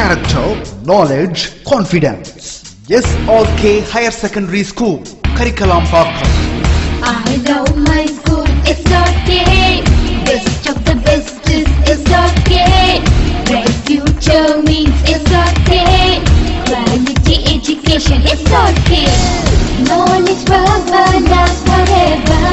character, knowledge, confidence. SRK Higher Secondary School, Karikalampakkam. I love my school, SRK. Best of the best is SRK. Bright future means SRK. Quality education, SRK. Knowledge forever, last forever.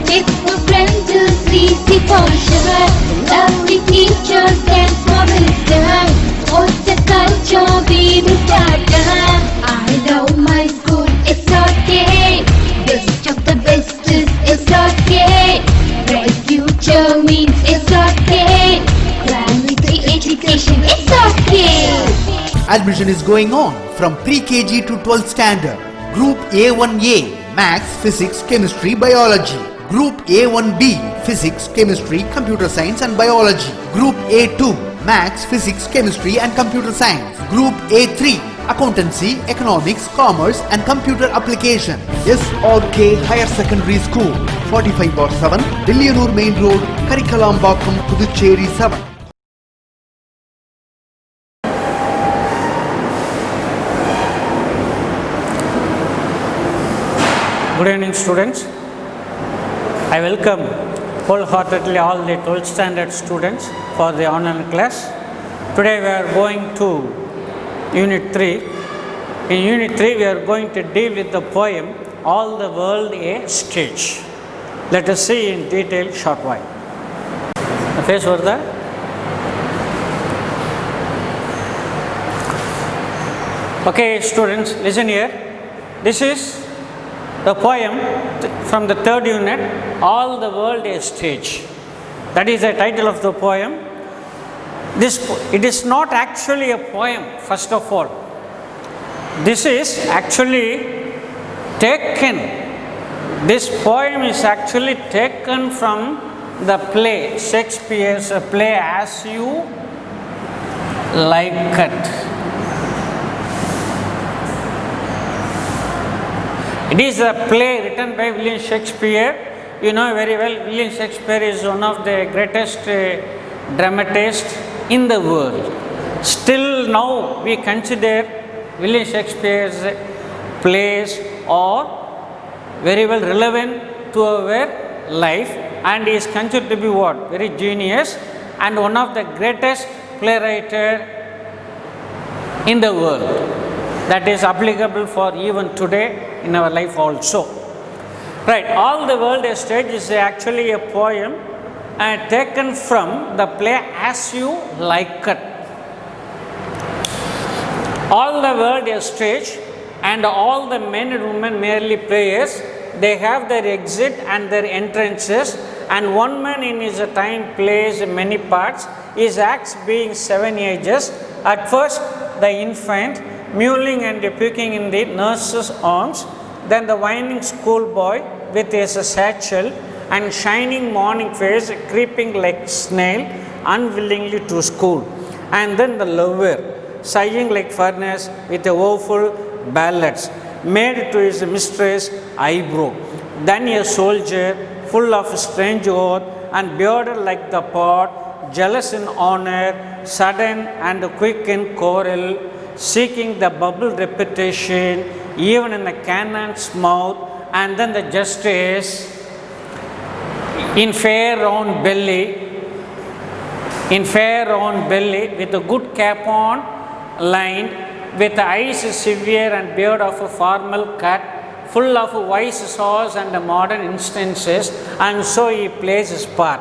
Textbook friends, 3C for sure. Lovely teachers and wisdom. What's the culture we will start? I love my school, SRK. Best of the best is SRK. Bright future means SRK. Quality education, SRK. Admission is going on from pre-KG to 12th standard. Group A1A, Maths, Physics, Chemistry, Biology. Group A1B, Physics, Chemistry, Computer Science and Biology. Group A2, Maths, Physics, Chemistry and Computer Science. Group A3, Accountancy, Economics, Commerce and Computer Application. SRK Higher Secondary School, 45/7, Dilliyanur Main Road, Karikalampakkam, Puducherry 7. Good evening, students. I welcome wholeheartedly all the 12th standard students for the online class. Today we are going to Unit 3. In Unit 3 we are going to deal with the poem All the World a Stage. Let us see in detail short while. The face over there. Okay, students, listen here. This is the poem from the third unit, All the World a Stage. That is the title of the poem. It is not actually a poem, first of all. This is actually taken, this poem is actually taken from the play, Shakespeare's play As You Like It. It is a play written by William Shakespeare. You know very well, William Shakespeare is one of the greatest dramatists in the world. Still now we consider William Shakespeare's plays are very well relevant to our life, and he is considered to be what? Very genius and one of the greatest playwrights in the world. That is applicable for even today in our life also. Right, All the World a Stage is actually a poem taken from the play As You Like It. All the world a stage, and all the men and women merely players. They have their exit and their entrances, and one man in his time plays many parts. His acts being 7 ages. At first the infant, mewling and puking in the nurse's arms, then the whining schoolboy with his satchel and shining morning face creeping like snail unwillingly to school, and then the lover sighing like furnace with a woeful ballads made to his mistress eyebrow, then a soldier full of strange oath and bearded like the pot, jealous in honor, sudden and quick in quarrel, seeking the bubble reputation even in the cannon's mouth, and then the justice in fair round belly with a good cap on, lined with eyes severe and beard of a formal cut, full of wise saws and modern instances, and so he plays his part.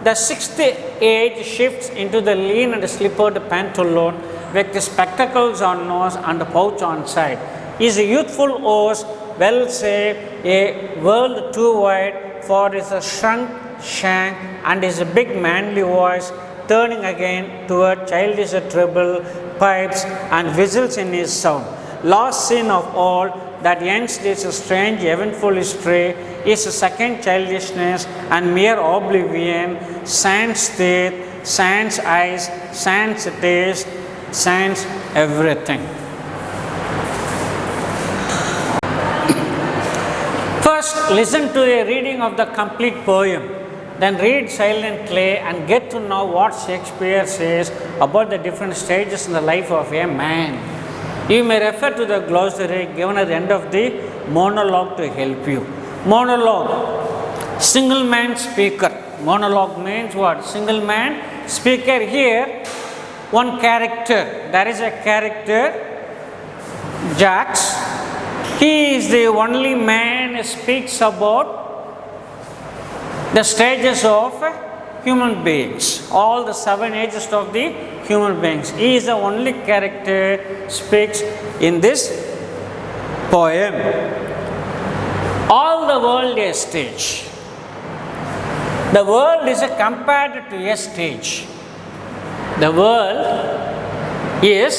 The sixth age shifts into the lean and slippered pantaloon with the spectacles on nose and a pouch on side. His youthful horse, well say, a world too wide for his shrunk shank, and his big manly voice turning again toward childish treble pipes and whistles in his sound. Lost sin of all that ends this strange eventful history is second childishness and mere oblivion, sans teeth, sans eyes, sans taste, sans everything. First, listen to a reading of the complete poem. then read silently and get to know what Shakespeare says about the different stages in the life of a man. You may refer to the glossary given at the end of the monologue to help you. Monologue, single man speaker. Monologue means what? Single man speaker. Here, one character. There is a character, Jax. He is the only man who speaks about the stages of human beings, all the 7 ages of the human beings. He is the only character speaks in this poem. All the world is a stage. The world is compared to a stage. The world is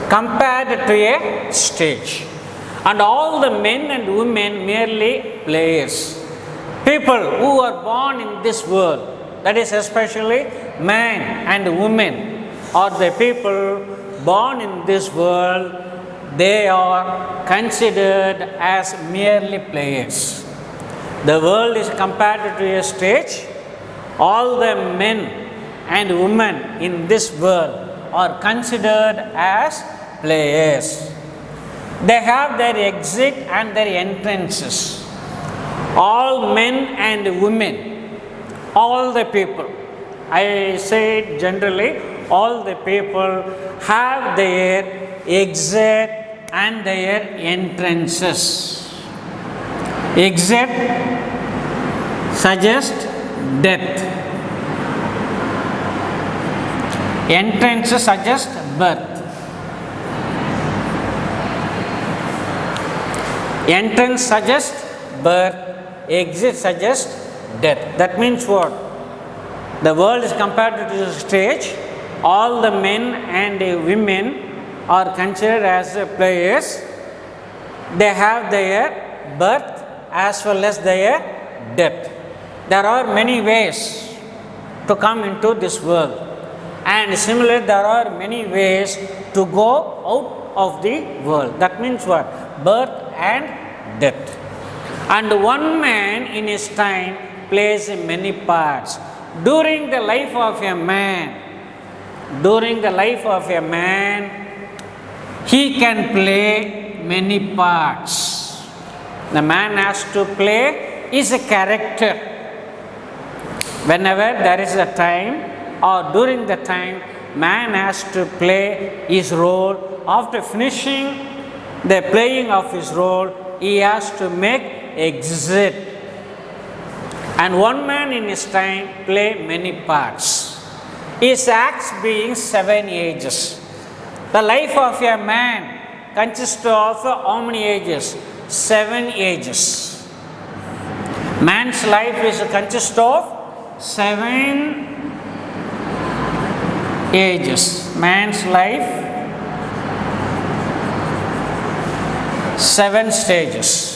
compared to a stage. And all the men and women merely players. People who are born in this world, that is especially man and women, or the people born in this world, they are considered as merely players. The world is compared to a stage. All the men and women in this world are considered as players. They have their exit and their entrances. All men and women, all the people, I say generally, all the people have their exit and their entrances. Exit suggests death. Entrance suggests birth. Entrance suggests birth. Exit suggests death. That means what? The world is compared to the stage. All the men and women are considered as players. They have their birth as well as their death. There are many ways to come into this world. And similarly, there are many ways to go out of the world. That means what? Birth and death. And one man in his time plays many parts. During the life of a man, he can play many parts. The man has to play is a character. Whenever there is a time or during the time, man has to play his role. After finishing the playing of his role, he has to make exit. And one man in his time play many parts. His acts being 7 ages. The life of a man consists of how many ages? 7 ages. Man's life is consists of 7 ages. Man's life, 7 stages.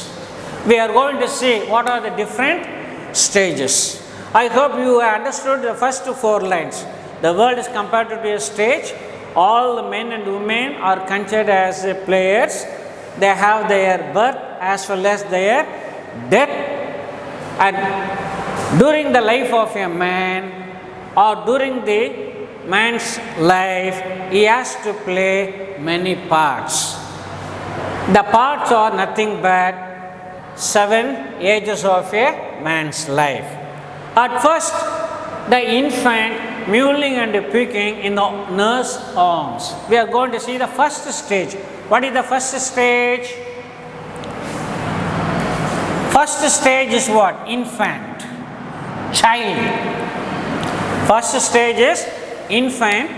We are going to see what are the different stages. I hope you understood the first 4 lines. The world is compared to a stage. All the men and women are considered as players. They have their birth as well as their death. And during the life of a man or during the man's life, he has to play many parts. The parts are nothing but 7 ages of a man's life. At first, the infant mewling and puking in the nurse's arms. We are going to see the first stage. What is the first stage? First stage is what? Infant, child. First stage is infant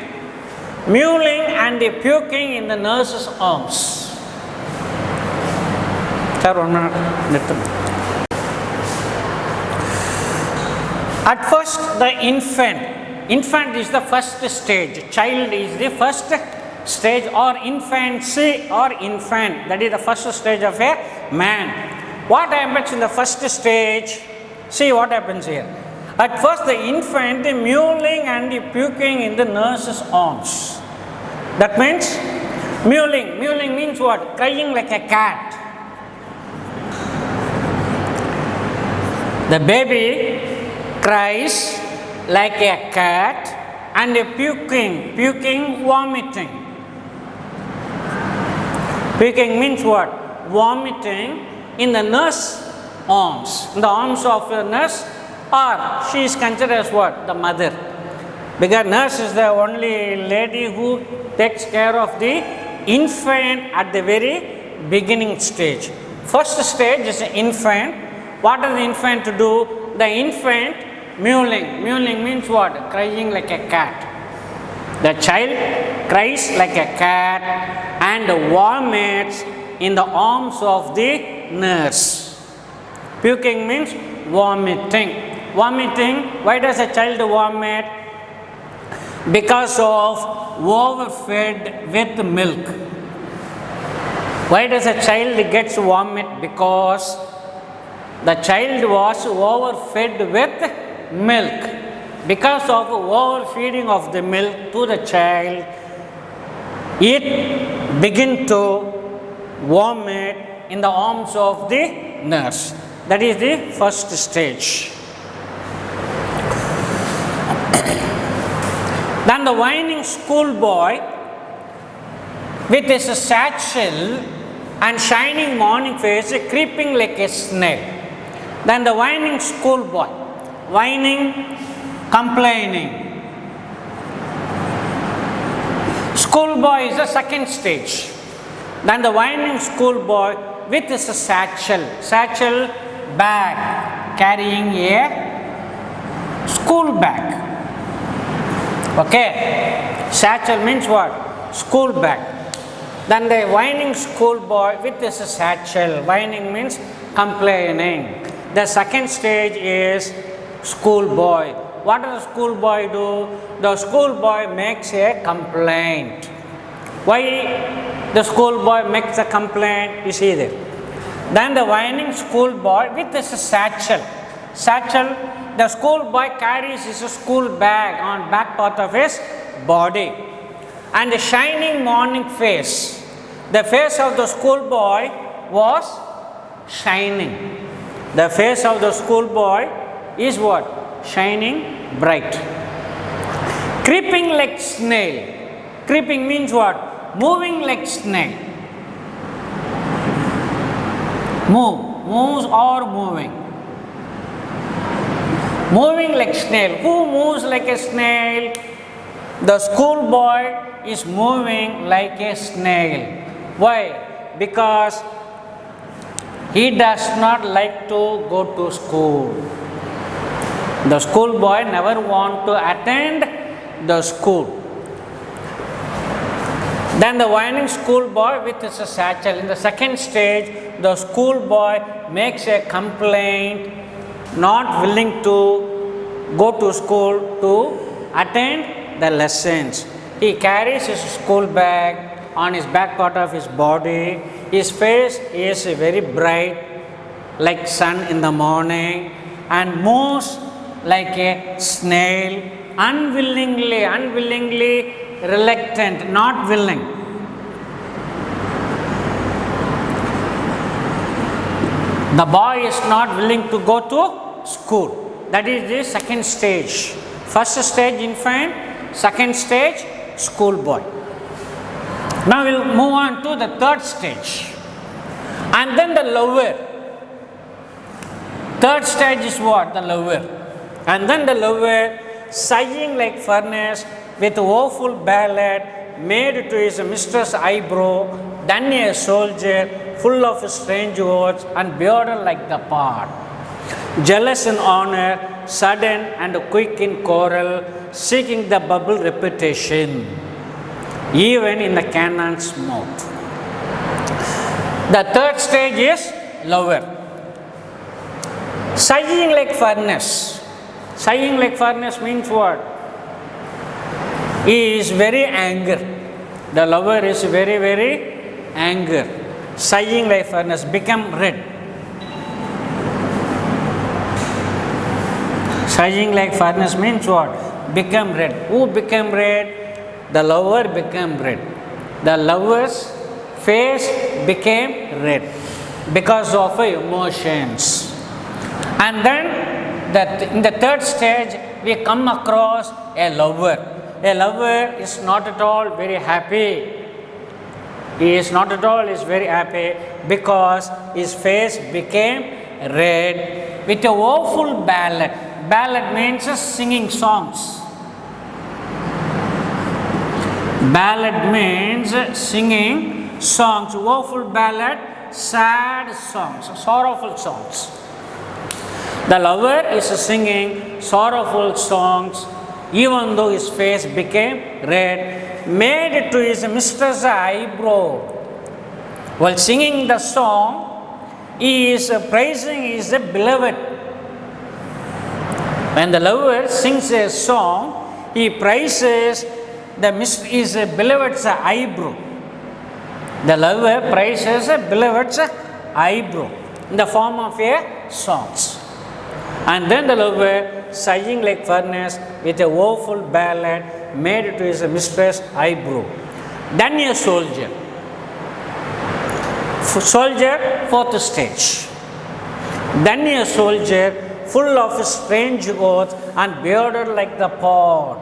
mewling and puking in the nurse's arms. Sir, 1 minute. At first, the infant is the first stage. Child is the first stage, or infancy or infant. That is the first stage of a man. What happens in the first stage? See what happens here. At first, the infant mewling and puking in the nurse's arms. That means mewling. Mewling means what? Crying like a cat. The baby cries like a cat, and a puking, vomiting. Puking means what? Vomiting in the nurse arms, in the arms of a nurse, or she is considered as what? The mother. Because nurse is the only lady who takes care of the infant at the very beginning stage. First stage is infant. What does the infant do? The infant mewling. Mewling means what? Crying like a cat. The child cries like a cat and vomits in the arms of the nurse. Puking means vomiting. Vomiting, why does a child vomit? Because of overfed with milk. Why does a child gets vomit? Because the child was overfed with milk. Because of overfeeding of the milk to the child, it begin to vomit in the arms of the nurse. That is the first stage. Then the whining schoolboy with his satchel and shining morning face creeping like a snail. Then the whining schoolboy, whining, complaining. Schoolboy is the second stage. Then the whining schoolboy with his satchel bag, carrying a school bag. Okay, satchel means what? School bag. Then the whining schoolboy with his satchel. Whining means complaining. The second stage is schoolboy. What does the schoolboy do? The schoolboy makes a complaint. Why the schoolboy makes a complaint? You see there. Then the whining schoolboy with his satchel. Satchel, the schoolboy carries his school bag on back part of his body. And the shining morning face. The face of the schoolboy was shining. The face of the schoolboy is what? Shining bright. Creeping like snail. Creeping means what? Moving like snail. Moves or moving. Moving like snail. Who moves like a snail? The schoolboy is moving like a snail. Why? Because he does not like to go to school. The schoolboy never want to attend the school. Then the whining schoolboy with his satchel. In the second stage, the schoolboy makes a complaint, not willing to go to school to attend the lessons. He carries his school bag on his back part of his body. His face is very bright like sun in the morning and moves like a snail, unwillingly, reluctant, not willing. The boy is not willing to go to school. That is the second stage. First stage infant, second stage schoolboy. Now we will move on to the third stage. And then the lover. Third stage is what? The lover. And then the lover, sighing like furnace with woeful ballad, made to his mistress' eyebrow, done a soldier, full of strange words, and bearded like the part. Jealous in honor, sudden and quick in quarrel, seeking the bubble reputation, even in the cannon's mouth. The third stage is lover. Sighing like furnace. Sighing like furnace means what? He is very angry. The lover is very angry. Sighing like furnace, become red. Sighing like furnace means what? Become red. Who became red? The lover became red. The lover's face became red because of emotions. And then in the third stage, we come across a lover. A lover is not at all very happy. He is not at all is very happy because his face became red with a woeful ballad. Ballad means singing songs. Ballad means singing songs. Woeful ballad, sad songs, sorrowful songs. The lover is singing sorrowful songs even though his face became red, made to his mistress' eyebrow. While singing the song, he is praising his beloved. When the lover sings a song, he praises his beloved's eyebrow. The lover praises a beloved's eyebrow in the form of a songs. And then the lover sighing like furnace with a woeful ballad made to his mistress' eyebrow. Then a soldier. Soldier, fourth stage. Then a soldier full of strange oaths and bearded like the pod.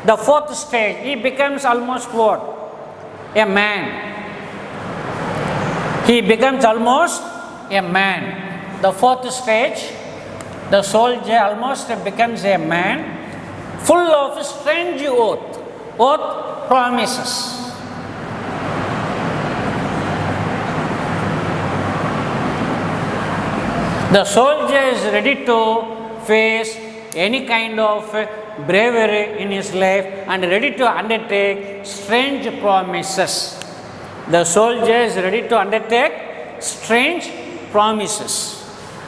The fourth stage, he becomes almost what? A man. He becomes almost a man. The fourth stage, the soldier almost becomes a man full of strange oath promises. The soldier is ready to face any kind of bravery in his life and ready to undertake strange promises. The soldier is ready to undertake strange promises.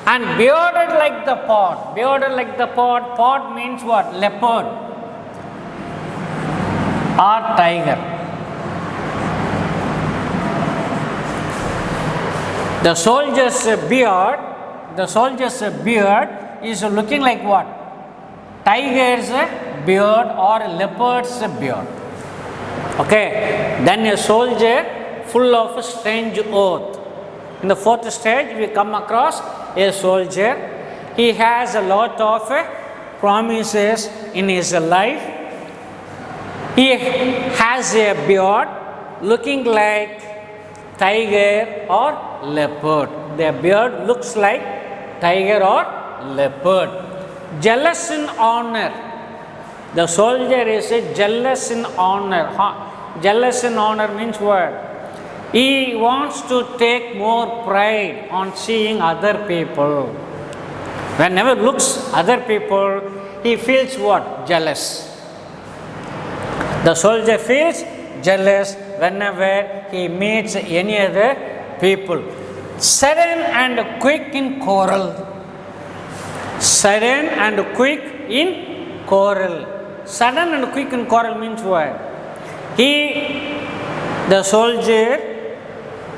And bearded like the pod. Bearded like the pod. Pod means what? Leopard or tiger. The soldier's beard is looking like what? Tiger's beard or leopard's beard. Okay. Then a soldier full of strange oath. In the fourth stage, we come across a soldier. He has a lot of promises in his life. He has a beard looking like tiger or leopard. The beard looks like tiger or leopard. Jealous in honor. The soldier is jealous in honor. Jealous in honor means what? He wants to take more pride on seeing other people. Whenever looks other people, he feels what? Jealous. The soldier feels jealous whenever he meets any other people. Sudden and quick in quarrel. Sudden and quick in quarrel. Sudden and quick in quarrel means what? The soldier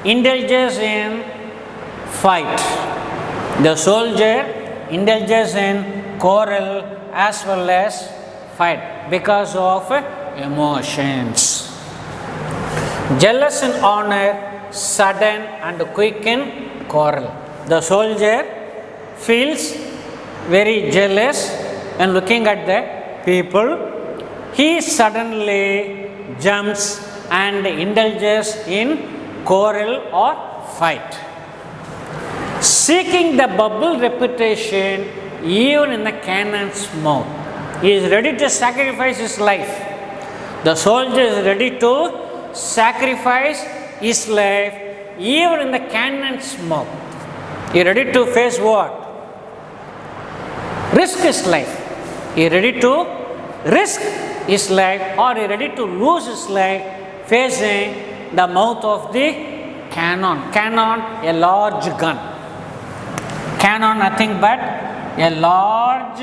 indulges in fight. The soldier indulges in quarrel as well as fight because of emotions. Jealous in honor, sudden and quick in quarrel. The soldier feels very jealous when looking at the people. He suddenly jumps and indulges in quarrel or fight. Seeking the bubble reputation even in the cannon's mouth. He is ready to sacrifice his life. The soldier is ready to sacrifice his life even in the cannon's mouth. He is ready to face what? Risk his life. He is ready to risk his life or he is ready to lose his life facing the mouth of the cannon. Cannon, a large gun. Cannon, nothing but a large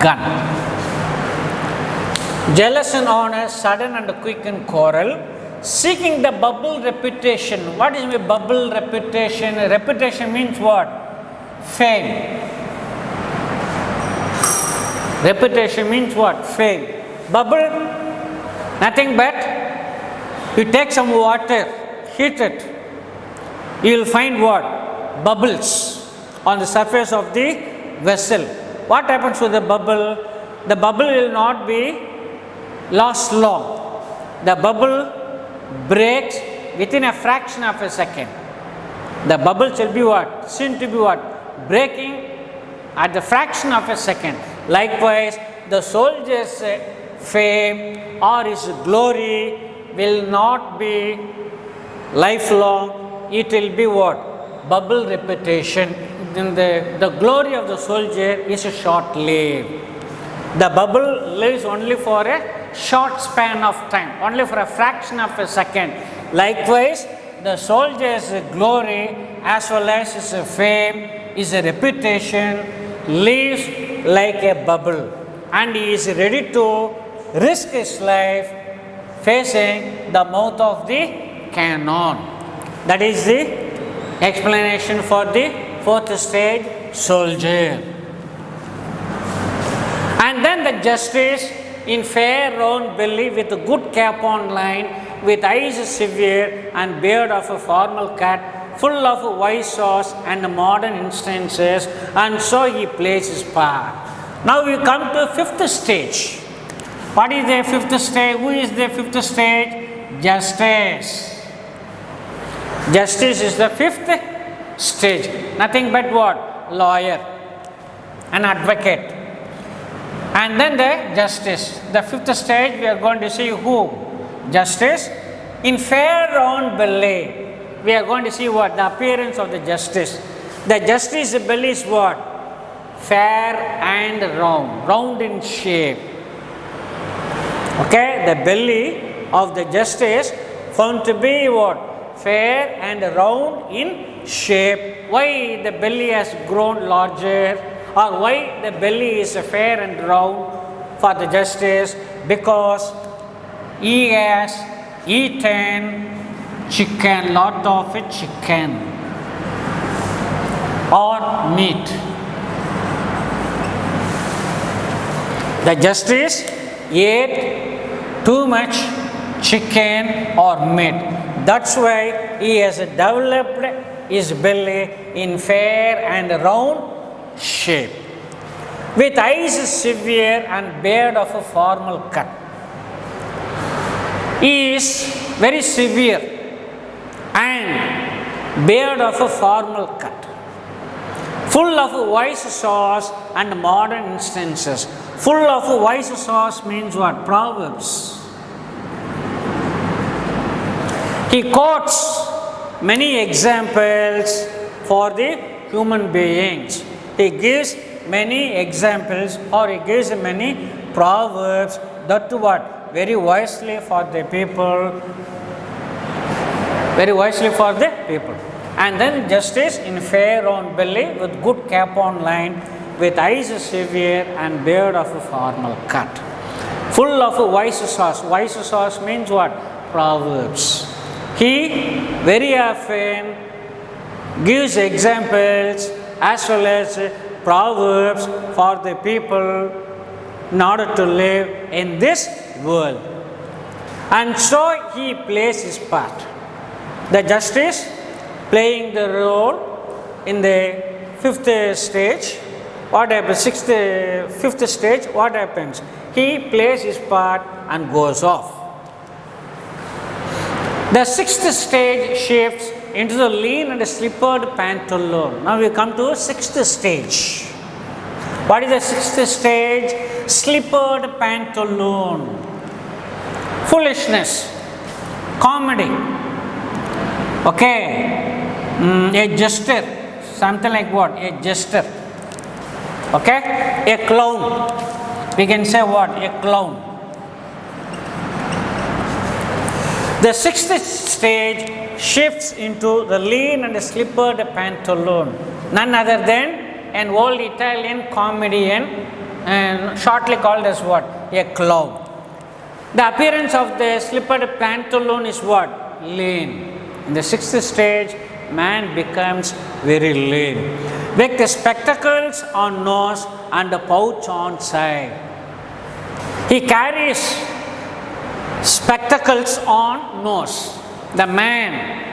gun. Jealous in honor, sudden and quick in quarrel. Seeking the bubble reputation. What is my bubble reputation? Reputation means what? Fame. Reputation means what? Fame. Bubble, nothing but you take some water, heat it, you will find what? Bubbles on the surface of the vessel. What happens to the bubble? The bubble will not be last long. The bubble breaks within a fraction of a second. The bubble shall be what? Seen to be what? Breaking at the fraction of a second. Likewise, the soldier's fame or his glory will not be lifelong. It will be what? Bubble repetition. Then the glory of the soldier is short-lived. The bubble lives only for a short span of time, only for a fraction of a second. Likewise, the soldier's glory as well as his fame, his reputation lives like a bubble, and he is ready to risk his life facing the mouth of the cannon. That is the explanation for the fourth stage, soldier. And then the justice in fair round belly with a good cap on line, with eyes severe and beard of a formal cut, full of wise sauce and modern instances, and so he plays his part. Now we come to fifth stage. What is the fifth stage? Who is the fifth stage? Justice. Justice is the fifth stage. Nothing but what? Lawyer, an advocate. And then the justice. The fifth stage we are going to see who? Justice. In fair round belly, we are going to see what? The appearance of the justice. The justice belly is what? Fair and round, round in shape. Okay, the belly of the justice found to be what? Fair and round in shape. Why the belly has grown larger, or why the belly is fair and round for the justice? Because he has eaten chicken, lot of chicken or meat. The justice ate too much chicken or meat. That's why he has developed his belly in fair and round shape, with eyes severe and beard of a formal cut. He is very severe and beard of a formal cut, full of wise sauce and modern instances. Full of wise sauce means what? Proverbs. He quotes many examples for the human beings. He gives many examples, or he gives many proverbs that what? Very wisely for the people. Very wisely for the people. And then justice in fair round belly with good cap on line, with eyes severe and beard of a formal cut. Full of wise sauce. Wise sauce means what? Proverbs. He very often gives examples as well as proverbs for the people in order to live in this world. And so he plays his part. The justice playing the role in the fifth stage. What happens? Fifth stage, what happens? He plays his part and goes off. The sixth stage shifts into the lean and slippered pantaloon. Now we come to sixth stage. What is the sixth stage? Slippered pantaloon. Foolishness. Comedy. Okay. A jester. Something like what? A jester. Okay. A clown. We can say what? A clown. The sixth stage shifts into the lean and slippered pantaloon. None other than an old Italian comedian, and shortly called as what? A clown. The appearance of the slippered pantaloon is what? Lean. In the sixth stage, man becomes very lean, with the spectacles on nose and a pouch on side. He carries spectacles on nose. The man.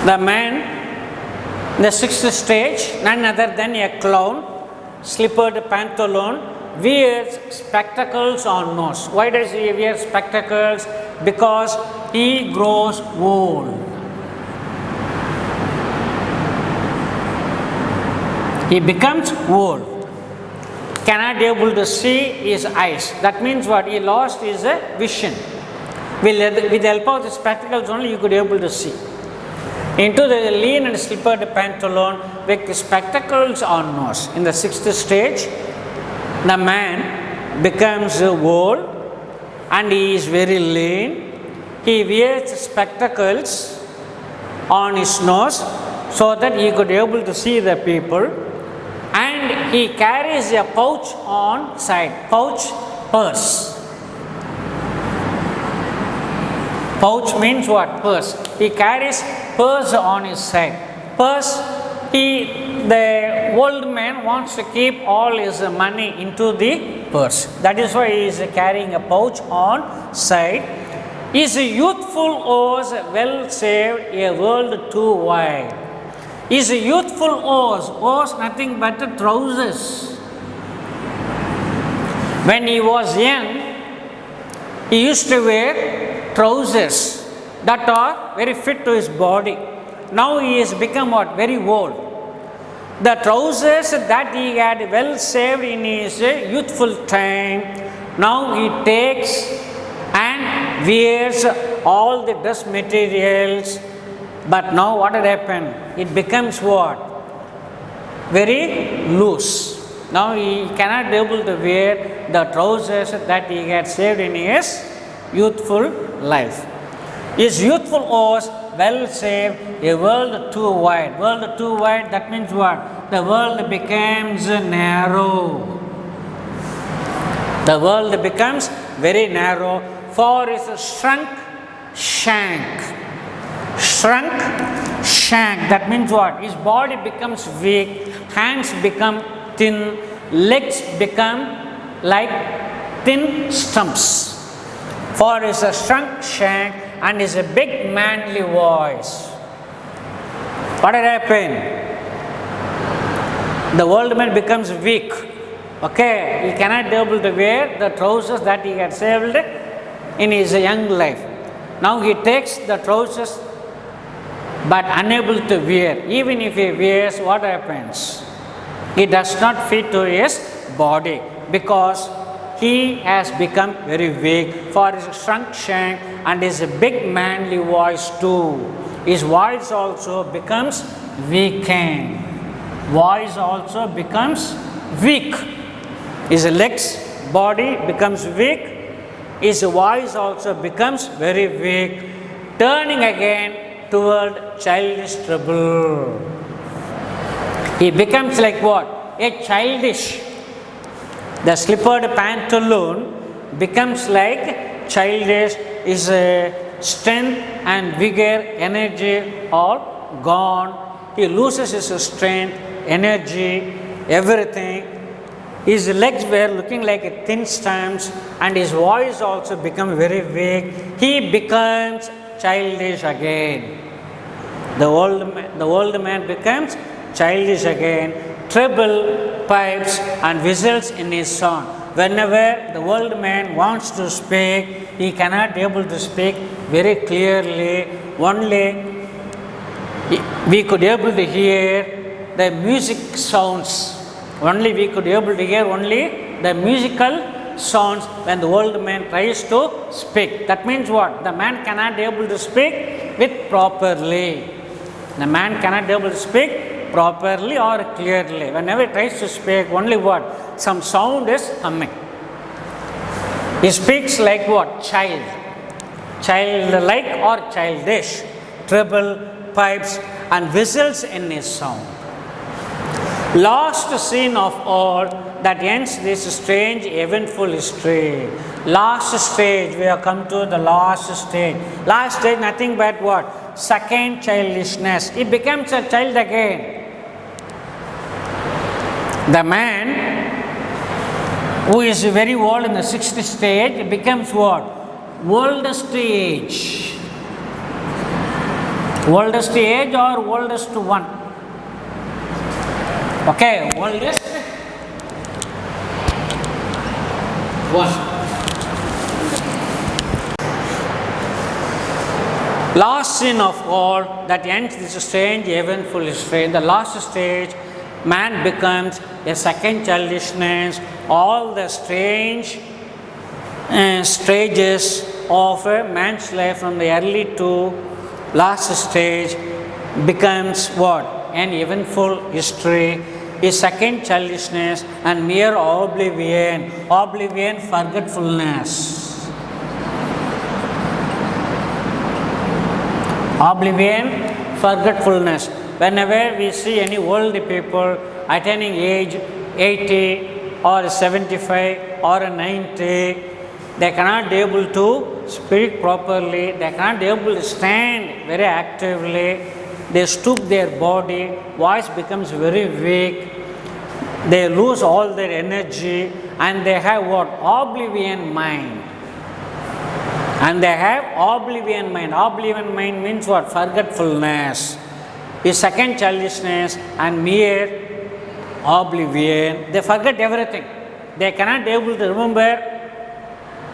The man, the sixth stage, none other than a clown, slippered pantaloon, wears spectacles on nose. Why does he wear spectacles? Because he grows old. He becomes old. Cannot be able to see his eyes. That means what? He lost his vision. With the help of the spectacles only you could be able to see. Into the lean and slippered pantaloon with spectacles on nose. In the sixth stage, the man becomes old and he is very lean. He wears spectacles on his nose so that he could be able to see the people, and he carries a pouch on side. Pouch, purse. Pouch means what? Purse. He carries purse on his side. Purse, the old man wants to keep all his money into the purse. That is why he is carrying a pouch on side. Is a youthful horse well saved, a world too wide. Is a youthful horse nothing but trousers. When he was young, he used to wear trousers that are very fit to his body. Now he has become what? Very old. The trousers that he had well saved in his youthful time, now he takes and wears all the dress materials. But now what had happened? It becomes what? Very loose. Now he cannot be able to wear the trousers that he had saved in his youthful life. His youthful horse well saved, a world too wide. World too wide, that means what? The world becomes narrow. The world becomes very narrow, for his shrunk shank. Shrunk shank, that means what? His body becomes weak, hands become thin, legs become like thin stumps. For his shrunk shank and his big manly voice. What had happened? The old man becomes weak. Okay, he cannot be able to wear the trousers that he had saved in his young life. Now he takes the trousers but unable to wear. Even if he wears, what happens? It does not fit to his body because he has become very weak, for his shrunk shank and his big manly voice too. His voice also becomes weakened. Voice also becomes weak. His legs, body becomes weak. His voice also becomes very weak, turning again toward childish trouble. He becomes like what? A childish. The slippered pantaloon becomes like childish. His strength and vigor, energy all gone. He loses his strength, energy, everything. His legs were looking like a thin stumps and his voice also become very weak. He becomes childish again. The old man becomes childish again. Treble, pipes and whistles in his song. Whenever the old man wants to speak, he cannot be able to speak very clearly. Only we could be able to hear the music sounds. Only we could be able to hear only the musical sounds when the old man tries to speak. That means what? The man cannot be able to speak with properly. The man cannot be able to speak properly or clearly. Whenever he tries to speak, only what? Some sound is humming. He speaks like what? Child. Childlike or childish. Treble, pipes and whistles in his sound. Last scene of all that ends this strange eventful history. Last stage, we have come to the last stage. Last stage, nothing but what? Second childishness. He becomes a child again. The man who is very old in the sixth stage becomes what? Old stage. Oldest age or oldest one? Okay, oldest one. Last sin of all that ends this strange eventful history. In the last stage, man becomes a second childishness. All the strange stages of a man's life from the early to last stage becomes what? An eventful history. Is second childishness and mere oblivion, forgetfulness. Oblivion, forgetfulness. Whenever we see any worldly people attaining age 80 or 75 or 90, they cannot be able to speak properly, they cannot be able to stand very actively. They stoop their body, voice becomes very weak, they lose all their energy, and they have what? Oblivion mind. And they have oblivion mind. Oblivion mind means what? Forgetfulness. Is second childishness and mere oblivion. They forget everything. They cannot be able to remember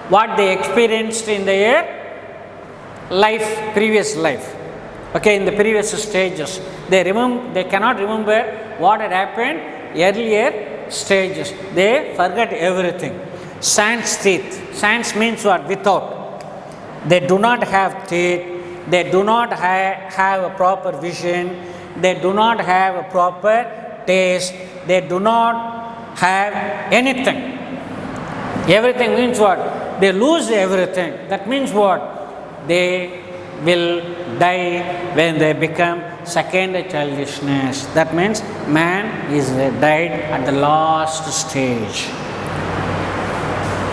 what they experienced in their life, previous life. Okay, in the previous stages, they cannot remember what had happened earlier stages. They forget everything. Sans teeth. Sans means what? Without. They do not have teeth. They do not have a proper vision. They do not have a proper taste. They do not have anything. Everything means what? They lose everything. That means what? They will die when they become second childishness. That means man is died at the last stage.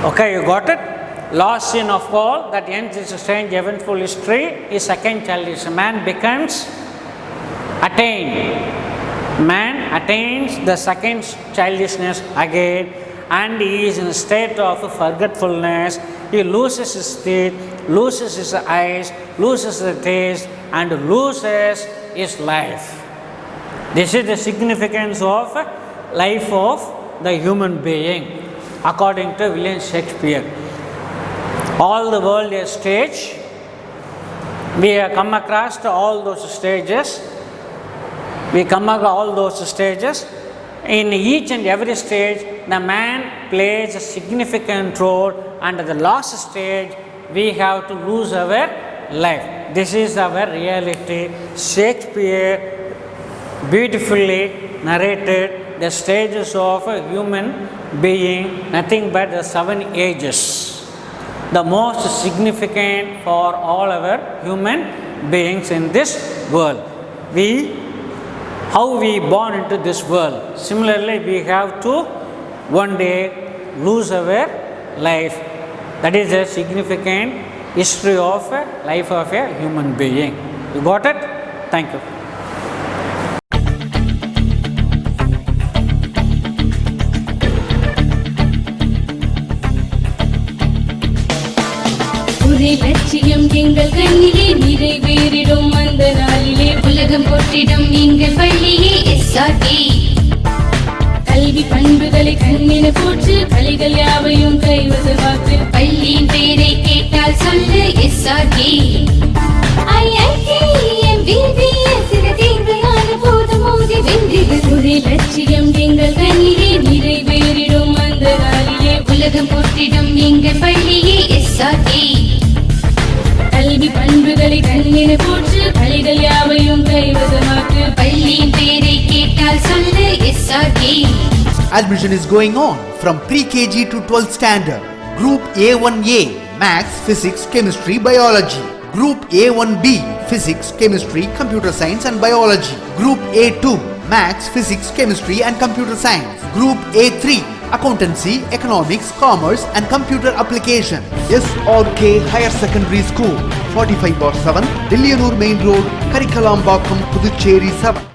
Okay, you got it? Last sin of all that ends this strange eventful history is second childishness. Man becomes attained. Man attains the second childishness again, and he is in a state of forgetfulness. He loses his teeth, loses his eyes, loses the taste, and loses his life. This is the significance of life of the human being, according to William Shakespeare. All the world is stage. We have come across all those stages. We come across all those stages. In each and every stage, the man plays a significant role, and at the last stage, we have to lose our life. This is our reality. Shakespeare beautifully narrated the stages of a human being, nothing but the 7 ages, the most significant for all our human beings in this world. How we born into this world. Similarly, we have to one day lose our life. That is a significant history of life of a human being. You got it? Thank you. லட்சியம் எங்கள் கண்ணிலே நிறைவேறிடும் அந்த நாளிலே உலகம் போற்றிடும் எங்கள் பள்ளியே SRK. கல்வி பண்புகளை கண்ணின போற்று கலைகள் யாவையும் கைவசமாக்கு பள்ளியின் பெயரை கேட்டால் சொல்லு SRK. ஒரே லட்சியம் எங்கள் கண்ணிலே நிறைவேறிடும் அந்த நாளிலே உலகம் போற்றிடும் எங்கள் பள்ளியே SRK. கல்வி பண்புகளை கண்ணின போற்று கலைகள் யாவையும் கைவசமாக்கு பள்ளியின் பெயரை கேட்டால் சொல்லு SRK. Admission is going on from pre-KG to 12th standard. Group A1A Maths, Physics, Chemistry, Biology. Group A1B Physics, Chemistry, Computer Science and Biology. Group A2 Maths, Physics, Chemistry and Computer Science. Group A3 Accountancy, Economics, Commerce and Computer Application. SRK Higher Secondary School, 45/7, Dillianur Main Road, Karikalampakkam, Puducherry 7.